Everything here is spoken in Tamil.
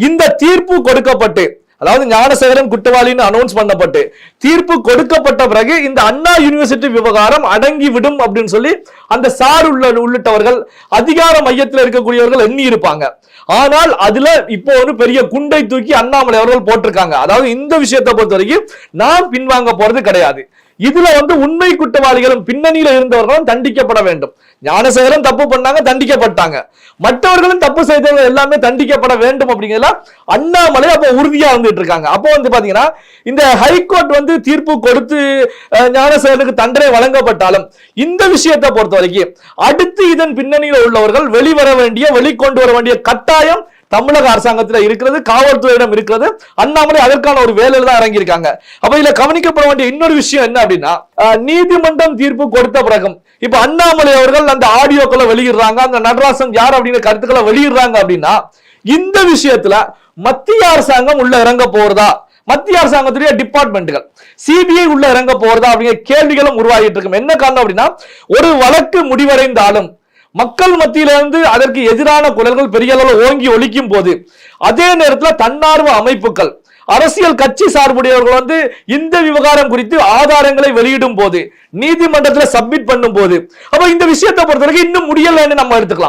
இந்த தீர்ப்பு கொடுக்கப்பட்டு, அதாவது ஞானசேகரன் குற்றவாளின்னு அனௌன்ஸ் பண்ணப்பட்டு தீர்ப்பு கொடுக்கப்பட்ட பிறகு இந்த அண்ணா யூனிவர்சிட்டி விவகாரம் அடங்கி விடும் அப்படின்னு சொல்லி அந்த சார் உள்ளிட்டவர்கள் அதிகார மையத்தில் இருக்கக்கூடியவர்கள் எண்ணி இருப்பாங்க. ஆனால் அதுல இப்போ ஒரு பெரிய குண்டை தூக்கி அண்ணாமலை அவர்கள் போட்டிருக்காங்க. அதாவது இந்த விஷயத்தை பொறுத்த வரைக்கும் நாம் பின்வாங்க போறது கிடையாது. இதுல உண்மை குற்றவாளிகளும் பின்னணியில இருந்தவர்களும் தண்டிக்கப்பட வேண்டும். ஞானசேகரன் தப்பு பண்ணாங்க, தண்டிக்கப்பட்டாங்க. மற்றவர்களும் தப்பு செய்தவர்கள் எல்லாமே தண்டிக்கப்பட வேண்டும் அப்படிங்கிறதுல அண்ணாமலை அப்ப உறுதியா வந்துட்டு இருக்காங்க. அப்போ பாத்தீங்கன்னா இந்த ஹைகோர்ட் தீர்ப்பு கொடுத்து ஞானசேகரனுக்கு தண்டனை வழங்கப்பட்டாலும் இந்த விஷயத்தை பொறுத்த வரைக்கும் அடுத்து இதன் பின்னணியில் உள்ளவர்கள் வெளிக்கொண்டு வர வேண்டிய கட்டாயம் தமிழக அரசாங்கத்தில் இருக்கிறது, காவல்துறையிடம் இருக்கிறது. அண்ணாமலை அதற்கான ஒரு வேலையில தான் இறங்கியிருக்காங்க. அப்ப இதுல கவனிக்கப்பட வேண்டிய இன்னொரு விஷயம் என்ன அப்படின்னா, நீதிமன்றம் தீர்ப்பு கொடுத்த பிறகும் இப்ப அண்ணாமலை அவர்கள் அந்த ஆடியோக்களை வெளியிடுறாங்க, அந்த நடராசன் யார் அப்படின்னு கருத்துக்களை வெளியிடுறாங்க அப்படின்னா இந்த விஷயத்துல மத்திய அரசாங்கம் உள்ள இறங்க போறதா, மத்திய அரசாங்கத்துடைய டிபார்ட்மெண்ட்டுகள் சிபிஐ உள்ள இறங்க போறதா அப்படிங்கிற கேள்விகளும் உருவாகிட்டு இருக்கும். என்ன காரணம் அப்படின்னா, ஒரு வழக்கு முடிவடைந்தாலும் மக்கள் மத்தியிலிருந்து அதற்கு எதிரான குரல்கள் பெரிய அளவில் ஓங்கி ஒலிக்கும் போது, அதே நேரத்தில் தன்னார்வ அமைப்புகள், அரசியல் கட்சி சார்புடையவர்கள் இந்த விவகாரம் குறித்து ஆதாரங்களை வெளியிடும் போது, நீதிமன்றத்தில் சப்மிட் பண்ணும் போது, அப்ப இந்த விஷயத்தை பொறுத்தவரைக்கும் இன்னும் முடியலன்னு நம்ம எடுத்துக்கலாம்.